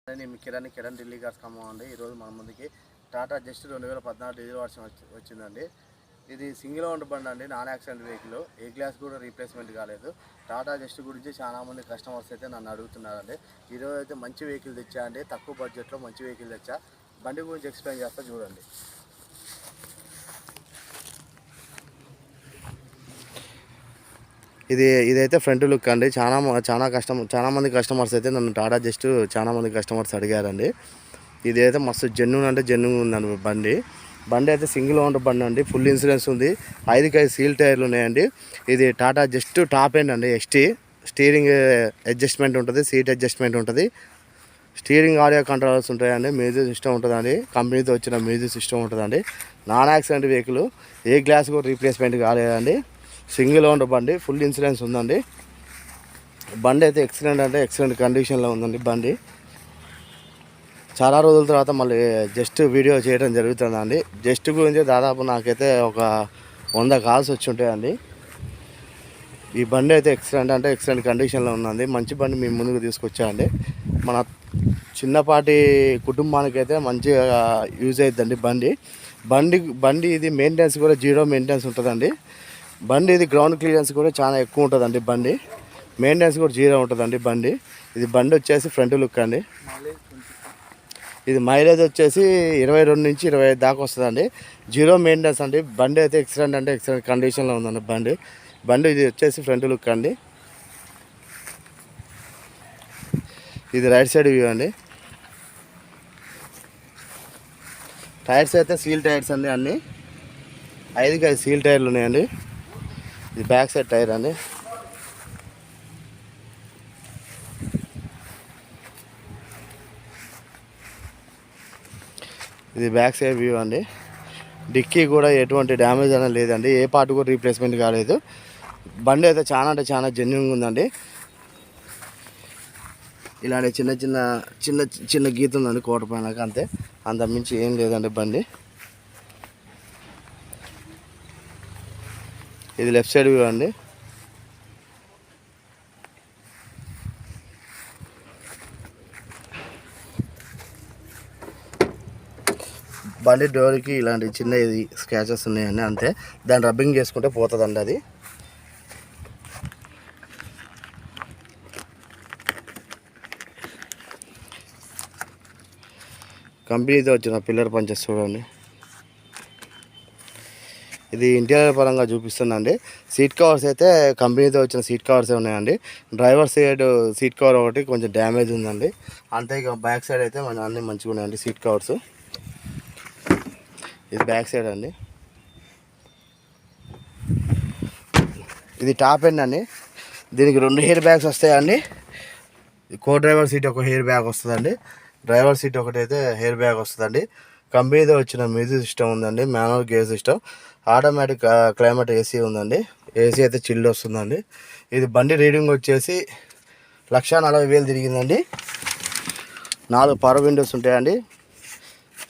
నేను మీ కిరణ్ ఢిల్లీ కార్స్ ఖమ్మం అండి. ఈరోజు మన ముందుకి టాటా జస్ట్ 2014 డీజిల్ వర్షన్ వచ్చిందండి. ఇది సింగిల్ ఓనర్ బండి అండి, నాన్ యాక్సిడెంట్ వెహికల్. ఏ గ్లాస్ కూడా రీప్లేస్మెంట్ కాలేదు. టాటా జస్ట్ గురించి చాలామంది కస్టమర్స్ అయితే నన్ను అడుగుతున్నారండి. ఈరోజు అయితే మంచి వెహికల్ తెచ్చా అండి, తక్కువ బడ్జెట్లో మంచి వెహికల్ తెచ్చా. బండి గురించి ఎక్స్ప్లెయిన్ చేస్తా చూడండి. ఇదైతే ఫ్రంట్ లుక్ అండి. చాలా మంది కస్టమర్స్ అయితే నన్ను టాటా జస్ట్ చాలా మంది కస్టమర్స్ అడిగారండి. ఇదైతే మస్తు జెన్యూన్ అంటే జెన్యూన్ ఉందండి బండి అయితే సింగిల్ ఓనర్ బండి అండి. ఫుల్ ఇన్సూరెన్స్ ఉంది. 5 సీల్ టైర్లు ఉన్నాయండి. ఇది టాటా జస్ట్ టాప్ ఎండ్ అండి. స్టీరింగ్ అడ్జస్ట్మెంట్ ఉంటుంది, సీట్ అడ్జస్ట్మెంట్ ఉంటుంది, స్టీరింగ్ ఆడియో కంట్రోల్స్ ఉంటాయండి, మ్యూజిక్ సిస్టమ్ ఉంటుందండి, కంపెనీతో వచ్చిన మ్యూజిక్ సిస్టమ్ ఉంటుందండి. నాన్ యాక్సిడెంట్ వెహికల్, ఏ గ్లాస్ కూడా రీప్లేస్మెంట్ కాలేదండి. సింగిల్ ఓనర్ బండి, ఫుల్ ఇన్సూరెన్స్ ఉందండి. బండి అయితే ఎక్సలెంట్ కండిషన్లో ఉందండి. బండి చాలా రోజుల తర్వాత మళ్ళీ జస్ట్ వీడియో చేయడం జరుగుతుందండి. జస్ట్ గురించి దాదాపు నాకైతే ఒక 100 కాల్స్ వచ్చి ఉంటాయండి. ఈ బండి అయితే ఎక్సలెంట్ కండిషన్లో ఉందండి. మంచి బండి మీ ముందుకు తీసుకొచ్చాయండి. మన చిన్నపాటి కుటుంబానికి అయితే మంచిగా యూజ్ అవుతుందండి బండి ఇది మెయింటెనెన్స్ కూడా 0 మెయింటెనెన్స్ ఉంటుందండి. బండి ఇది గ్రౌండ్ క్లియరెన్స్ కూడా చాలా ఎక్కువ ఉంటుందండి. బండి మెయింటెనెన్స్ కూడా 0 ఉంటుందండి. బండి వచ్చేసి ఫ్రంట్ లుక్ అండి. ఇది మైలేజ్ వచ్చేసి 22 నుంచి 25 దాకా వస్తుందండి. 0 మెయింటెనెన్స్ అండి. బండి అయితే ఎక్సలెంట్ కండిషన్లో ఉందండి. బండి ఇది వచ్చేసి ఫ్రంట్ లుక్ అండి. ఇది రైట్ సైడ్ వ్యూ అండి. టైర్స్ అయితే సీల్ టైర్స్ అండి. అన్నీ 5 సీల్ టైర్లు ఉన్నాయండి. ఇది బ్యాక్ సైడ్ టైర్ అండి. ఇది బ్యాక్ సైడ్ వ్యూ అండి. డిక్కీ కూడా ఎటువంటి డ్యామేజ్ అనేది లేదండి. ఏ పార్ట్ కూడా రీప్లేస్మెంట్ కాలేదు. బండి అయితే చాలా జెన్యూన్గా ఉందండి. ఇలాంటి చిన్న గీత ఉందండి కోట పైన, అంతే. అంత మించి ఏం లేదండి బండి. ఇది లెఫ్ట్ సైడ్ వ్యూ అండి. బండి డోర్కి ఇలాంటి చిన్న స్క్రాచెస్ ఉన్నాయండి, అంతే. దాన్ని రబ్బింగ్ చేసుకుంటే పోతుందండి అది. కంపెనీతో వచ్చిన పిల్లర్ పంచెస్ చూడండి. ఇది ఇంటీరియర్ పరంగా చూపిస్తుందండి. సీట్ కవర్స్ అయితే కంపెనీతో వచ్చిన సీట్ కవర్సే ఉన్నాయండి. డ్రైవర్ సైడ్ సీట్ కవర్ ఒకటి కొంచెం డ్యామేజ్ ఉందండి, అంతే. ఇక బ్యాక్ సైడ్ అయితే అన్నీ మంచిగా ఉన్నాయండి సీట్ కవర్స్. ఇది బ్యాక్ సైడ్ అండి. ఇది టాప్ ఎండ్ అండి. దీనికి 2 హెయిర్ బ్యాగ్స్ వస్తాయండి. కో డ్రైవర్ సీట్ ఒక హెయిర్ బ్యాగ్ వస్తుందండి. డ్రైవర్ సీట్ ఒకటైతే హెయిర్ బ్యాగ్ వస్తుందండి. కంపెనీతో వచ్చిన మ్యూజిక్ సిస్టమ్ ఉందండి, manual gear system, automatic climate AC ఉందండి. ఏసీ అయితే చిల్లు వస్తుందండి. ఇది బండి రీడింగ్ వచ్చేసి 1,40,000 తిరిగిందండి. 4 పవర్ విండోస్ ఉంటాయండి.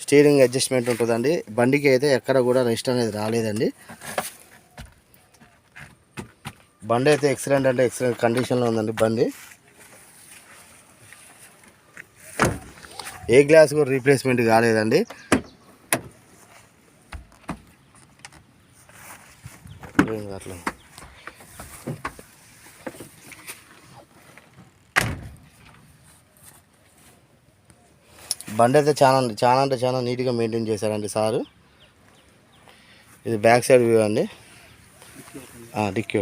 స్టీరింగ్ అడ్జస్ట్మెంట్ ఉంటుందండి. బండికి అయితే ఎక్కడ కూడా రెస్ట్ అనేది రాలేదండి. బండి అయితే ఎక్సలెంట్ కండిషన్లో ఉందండి. బండి ఏ గ్లాస్ కూడా రీప్లేస్మెంట్ కాలేదండి. అట్లా బండి అయితే చాలా నీట్గా మెయింటైన్ చేశారండి సారు. ఇది బ్యాక్ సైడ్ వ్యూ అండి. డిక్కీ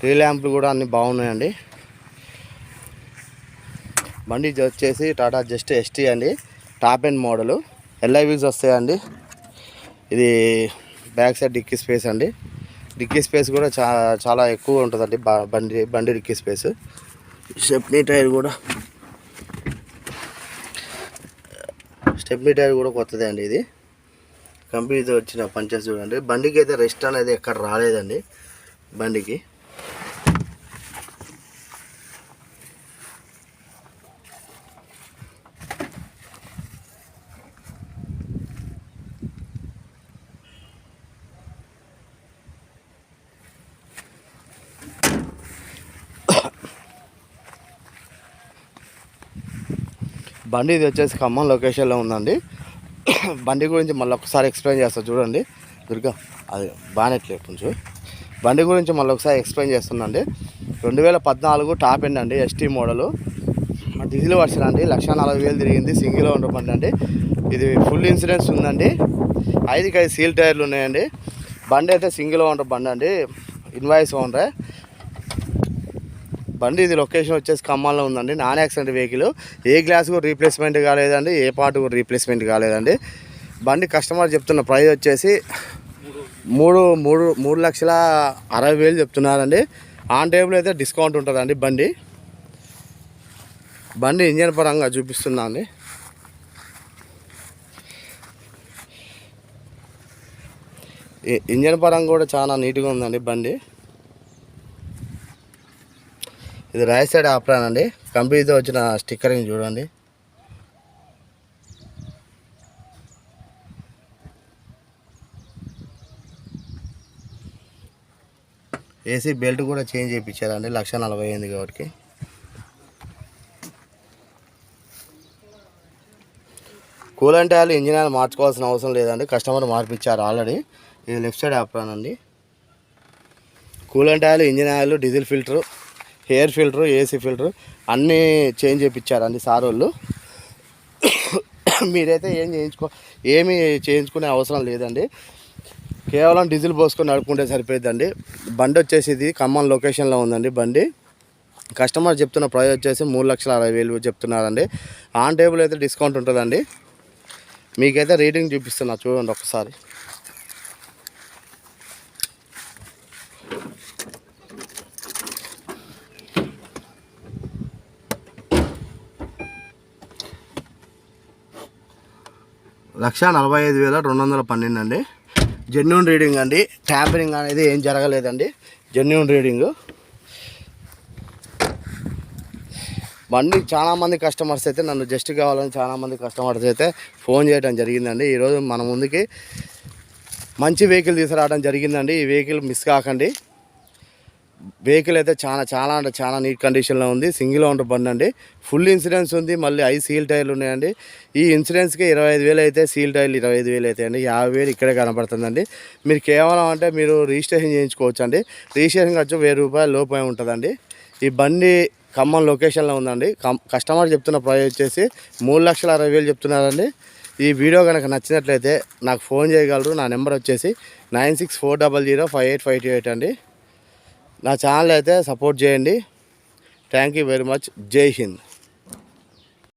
రీ ల్యాంప్లు కూడా అన్నీ బాగున్నాయండి. బండి వచ్చేసి టాటా జస్ట్ ST అండి, టాప్ ఎండ్ మోడలు. LIVs వస్తాయండి. ఇది బ్యాక్ సైడ్ డిక్కీ స్పేస్ అండి. డిక్కీ స్పేస్ కూడా చాలా ఎక్కువ ఉంటుందండి బండి డిక్కీ స్పేస్. స్టెప్నీ టైర్ కూడా కొత్తదే అండి. ఇది కంపెనీతో వచ్చిన పంచెస్ చూడండి. బండికి అయితే రెస్ట్ అనేది ఎక్కడ రాలేదండి. బండికి బండి ఇది వచ్చేసి ఖమ్మం లొకేషన్లో ఉందండి. బండి గురించి మళ్ళీ ఒకసారి ఎక్స్ప్లెయిన్ చేస్తా చూడండి. దుర్గా అది బాగానేట్లేదు కొంచెం. బండి గురించి మళ్ళీ ఒకసారి ఎక్స్ప్లెయిన్ చేస్తుందండి. 2014 టాప్ ఎండ్ అండి, ఎస్టీ మోడలు, డీజిల్ వర్షన్ అండి. 1,40,000 తిరిగింది. సింగిల్ ఓనర్ బండి అండి. ఇది ఫుల్ ఇన్సూరెన్స్ ఉందండి. 5కి 5 సీల్ టైర్లు ఉన్నాయండి. బండి అయితే సింగిల్ ఓనర్ బండి అండి, ఇన్వాయిస్ ఓనరే బండి. ఇది లొకేషన్ వచ్చేసి ఖమ్మంలో ఉందండి. Non accident vehicle. ఏ గ్లాస్ కూడా రీప్లేస్మెంట్ కాలేదండి, ఏ పార్ట్ కూడా రీప్లేస్మెంట్ కాలేదండి. బండి కస్టమర్ చెప్తున్న ప్రైస్ వచ్చేసి 3,60,000 చెప్తున్నారండి. ఆన్ టేబుల్ అయితే డిస్కౌంట్ ఉంటుందండి. బండి ఇంజన్ పరంగా చూపిస్తున్నా అండి. ఇంజన్ పరంగా కూడా చాలా నీట్గా ఉందండి బండి. ఇది రైట్ సైడ్ ఆప్రాన్ అండి. కంపెనీతో వచ్చిన స్టిక్కరింగ్ చూడండి. ఏసీ బెల్ట్ కూడా చేంజ్ చేయించారండి. 1,40,000 కాబట్టి. కూలెంట్ ఆయిల్, ఇంజిన్ ఆయిల్ మార్చుకోవాల్సిన అవసరం లేదండి, కస్టమర్ మార్పించారు ఆల్రెడీ. ఇది లెఫ్ట్ సైడ్ ఆప్రాన్ అండి. Coolant oil, engine oil, diesel filter, air filter, AC filter అన్నీ చేంజ్ చేయించారండి సార్ వాళ్ళు. మీరైతే ఏమీ చేయించుకునే అవసరం లేదండి. కేవలం డీజిల్ పోసుకొని నడుపుకుంటే సరిపోతుందండి. బండి వచ్చేసి ఇది ఖమ్మం లొకేషన్లో ఉందండి. బండి కస్టమర్ చెప్తున్న ప్రైస్ వచ్చేసి 3,60,000 చెప్తున్నారండి. ఆన్ టేబుల్ అయితే డిస్కౌంట్ ఉంటుందండి. మీకైతే రేటింగ్ చూపిస్తున్నా చూడండి ఒకసారి. $1,45,212 అండి. జెన్యూన్ రీడింగ్ అండి. ట్యాంపరింగ్ అనేది ఏం జరగలేదండి. Genuine reading. బండి చాలామంది కస్టమర్స్ అయితే నన్ను జస్ట్ కావాలని చాలామంది కస్టమర్స్ అయితే ఫోన్ చేయడం జరిగిందండి. ఈరోజు మన ముందుకి మంచి వెహికల్ తీసుకురావడం జరిగిందండి. ఈ వెహికల్ మిస్ కాకండి. వెహికల్ అయితే చాలా అంటే చాలా నీట్ కండిషన్లో ఉంది. సింగిల్ ఓనర్ బండి అండి. ఫుల్ ఇన్సూరెన్స్ ఉంది. మళ్ళీ 5 సీల్ టైర్లు ఉన్నాయండి. ఈ ఇన్సూరెన్స్కి 25,000 అయితే, సీల్ టైర్లు 25,000 అయితే అండి. 50,000 ఇక్కడే కనపడుతుందండి. మీరు కేవలం అంటే మీరు రిజిస్ట్రేషన్ చేయించుకోవచ్చు అండి. రిజిస్ట్రేషన్ ఖర్చు ₹1,000 లోపే ఉంటుందండి. ఈ బండి ఖమ్మం లొకేషన్లో ఉందండి. కస్టమర్ చెప్తున్న ప్రైస్ వచ్చేసి 3,60,000 చెప్తున్నారండి. ఈ వీడియో కనుక నచ్చినట్లయితే నాకు ఫోన్ చేయగలరు. నా నెంబర్ వచ్చేసి 9640058528 అండి. నా ఛానల్ అయితే సపోర్ట్ చేయండి. Thank you very much. జై హింద్.